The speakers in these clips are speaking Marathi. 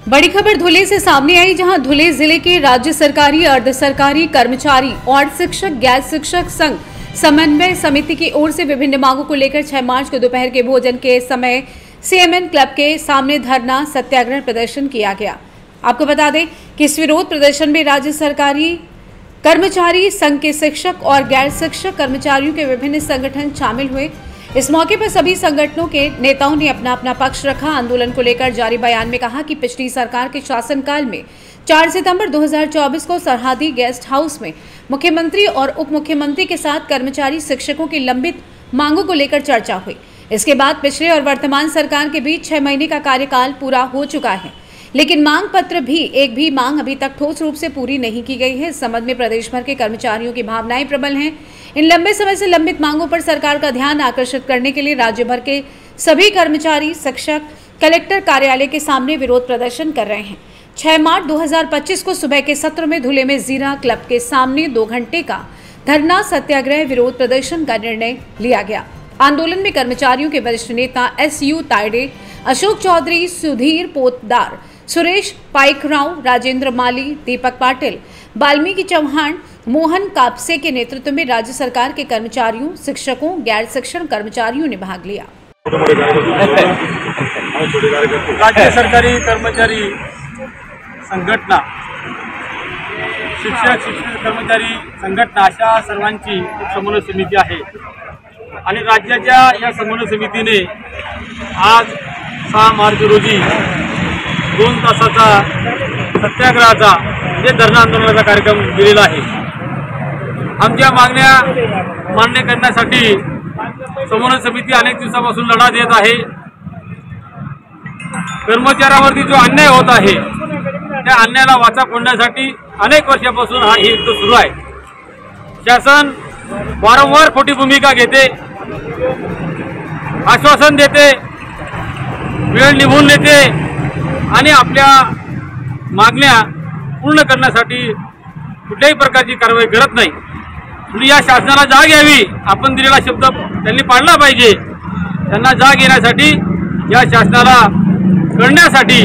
बड़ी खबर धुले से सामने आई, जहां धुले जिले के राज्य सरकारी, अर्ध सरकारी कर्मचारी और शिक्षक गैर शिक्षक संघ समन्वय समिति की ओर से विभिन्न मांगों को लेकर 6 मार्च को दोपहर के भोजन के समय सीएमएन क्लब के सामने धरना सत्याग्रह प्रदर्शन किया गया। आपको बता दें कि इस विरोध प्रदर्शन में राज्य सरकारी कर्मचारी संघ के शिक्षक और गैर शिक्षक कर्मचारियों के विभिन्न संगठन शामिल हुए। इस मौके पर सभी संगठनों के नेताओं ने अपना अपना पक्ष रखा। आंदोलन को लेकर जारी बयान में कहा कि पिछली सरकार के शासनकाल में 4 सितंबर 2024 को सरहदी गेस्ट हाउस में मुख्यमंत्री और उप मुख्यमंत्री के साथ कर्मचारी शिक्षकों की लंबित मांगों को लेकर चर्चा हुई। इसके बाद पिछले और वर्तमान सरकार के बीच 6 महीने का कार्यकाल पूरा हो चुका है, लेकिन मांग पत्र भी एक भी मांग अभी तक ठोस रूप से पूरी नहीं की गई है। इस संबंध में प्रदेश भर के कर्मचारियों की भावनाएं प्रबल हैं। इन लंबे समय से लंबित मांगों पर सरकार का ध्यान आकर्षित करने के लिए राज्य भर के सभी कर्मचारी शिक्षक कलेक्टर कार्यालय के सामने विरोध प्रदर्शन कर रहे हैं। 6 मार्च 2025 को सुबह के सत्र में धुले में जीरा क्लब के सामने 2 घंटे का धरना सत्याग्रह विरोध प्रदर्शन का निर्णय लिया गया। आंदोलन में कर्मचारियों के वरिष्ठ नेता SU तायडे, अशोक चौधरी, सुधीर पोतदार, सुरेश पाइकराव, राजेंद्र माली, दीपक पाटिल, वाल्मीकि चौहान, मोहन कापसे के नेतृत्व में राज्य सरकार के कर्मचारियों, शिक्षकों, गैर शिक्षण कर्मचारियों ने भाग लिया। राज्य सरकारी कर्मचारी संघटना, शिक्षक कर्मचारी संघटना अशा सर्वांची एक समन्वय समिती आहे आणि राज्याच्या या समन्वय समितीने आज 6 मार्च रोजी 2 तासाचा सत्याग्रहाचा म्हणजे धरणा आंदोलनाचा कार्यक्रम दिलेला आहे। आमच्या मागण्या मान्य करण्यासाठी समन्वय समिती अनेक दिवसापासून लढा देत आहे। कर्मचाऱ्यांवरती जो अन्याय होत आहे त्या अन्यायाला वाचा फोडण्यासाठी अनेक वर्षापासून हा युद्ध सुरू आहे। शासन वारंवार खोटी भूमिका घेते, आश्वासन देते, वेळ निभून देते आणि आपल्या मागण्या पूर्ण करण्यासाठी कुठल्याही प्रकारची कारवाई करत नाही। म्हणून या शासनाला जाग यावी, आपण दिलेला शब्द त्यांनी पाळला पाहिजे। त्यांना जाग येण्यासाठी, या शासनाला कळण्यासाठी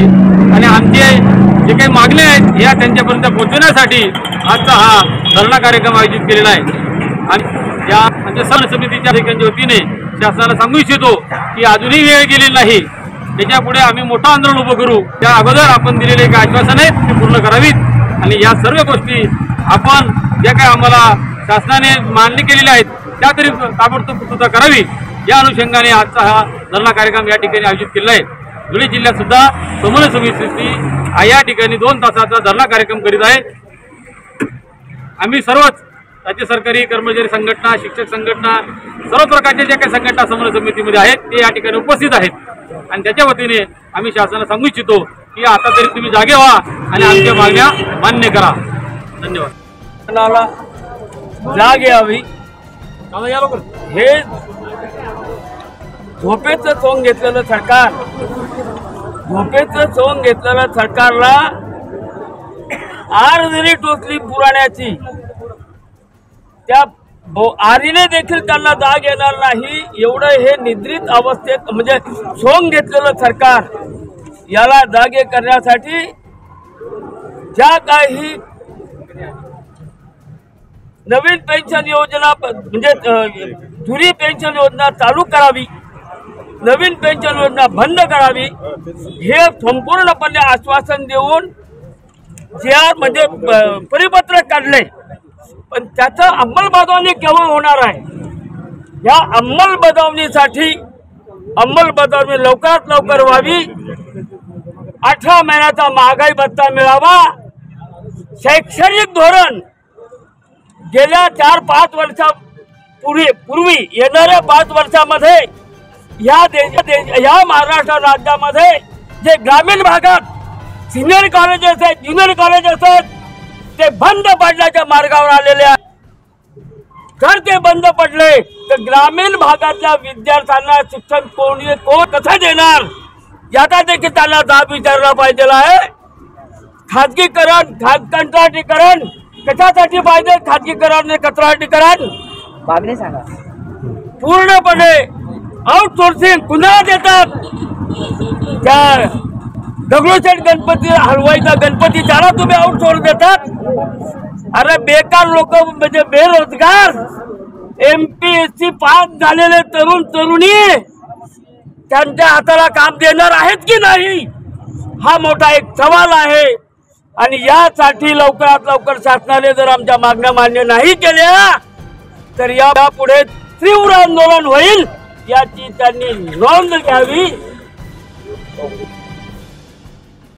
आणि आमचे जे काही मागण्या आहेत या त्यांच्यापर्यंत पोहोचवण्यासाठी आजचा हा धरणा कार्यक्रम आयोजित केलेला आहे। आणि या समन्वय समितीच्या अधिकाऱ्यांच्या वतीने शासनाला सांगू इच्छितो की अजूनही वेळ गेलेली नाही, त्याच्यापुढे आम्ही मोठं आंदोलन उभं करू। त्या अगोदर आपण दिलेले काही आश्वासन आहेत ते पूर्ण करावीत आणि या सर्व गोष्टी आपण ज्या काही आम्हाला शासनाने मान्य केलेल्या आहेत त्या तरी ताबडतोब पूर्तता करावी। या अनुषंगाने आजचा हा धरणा कार्यक्रम या ठिकाणी आयोजित केला आहे। धुळे जिल्ह्यात सुद्धा समन्वय समिती या ठिकाणी 2 तासाचा धरणा कार्यक्रम करीत आहे। आम्ही सर्वच राज्य सरकारी कर्मचारी संघटना, शिक्षक संघटना, सर्व प्रकारच्या ज्या काही संघटना समन्वय समितीमध्ये आहेत ते या ठिकाणी उपस्थित आहेत आणि त्याच्या वतीने आम्ही शासनाला सांगू इच्छितो की आता तरी तुम्ही जागे व्हा आणि आमच्या मागण्या मान्य करा। धन्यवाद। जाग यावी, हे झोपेचं सोंग घेतलेलं सरकार, झोपेचं सोंग घेतलेल्या सरकारला आर जरी टोचली पुराण्याची त्या आरीने देखील त्यांना जाग येणार नाही। एवढं हे निद्रित अवस्थेत म्हणजे सोंग घेतलेलं सरकार, याला जागे करण्यासाठी ज्या काही नवीन पेन्शन योजना म्हणजे जुनी पेन्शन योजना चालू करावी, नवीन पेन्शन योजना बंद करावी, हे संपूर्णपणे आश्वासन देऊन JR मध्ये परिपत्रक काढले, पण त्याचं अंमलबजावणी केव्हा होणार आहे? या अंमलबजावणीसाठी अंमलबजावणी लवकरात लवकर व्हावी। 18 महिन्याचा महागाई भत्ता मिळावा। शैक्षणिक धोरण गेल्या 4-5 वर्षापूर्वी येणाऱ्या 5 वर्षामध्ये या महाराष्ट्र राज्यामध्ये जे ग्रामीण भागात सिनियर कॉलेजेस आहेत, ज्युनियर कॉलेजेस आहेत, ते बंद पडण्याच्या मार्गावर आलेले आहेत। जर ते बंद पडले तर ग्रामीण भागातल्या विद्यार्थ्यांना शिक्षण कोण कसं देणार याचा देखील त्यांना जाब विचारला पाहिजे आहे। खाजगीकरण, कंत्राटीकरण कशासाठी पाहिजे? खाजगीकरण, कंत्राटीकरण मागणी सांगा। पूर्णपणे आउटसोर्सिंग पुन्हा देतात। त्या दगडूशेठ गणपती हलवाईचा गणपती त्याला तुम्ही आउटसोर्स देतात. अरे बेकार लोक म्हणजे बेरोजगार MPSC पास झालेले तरुण तरुणी त्यांच्या हाताला काम देणार आहेत की नाही, हा मोठा एक सवाल आहे. आणि यासाठी लवकरात लवकर शासनाने जर आमच्या मागण्या मान्य नाही केल्या तर यापुढे तीव्र आंदोलन होईल, याची त्यांनी नोंद घ्यावी.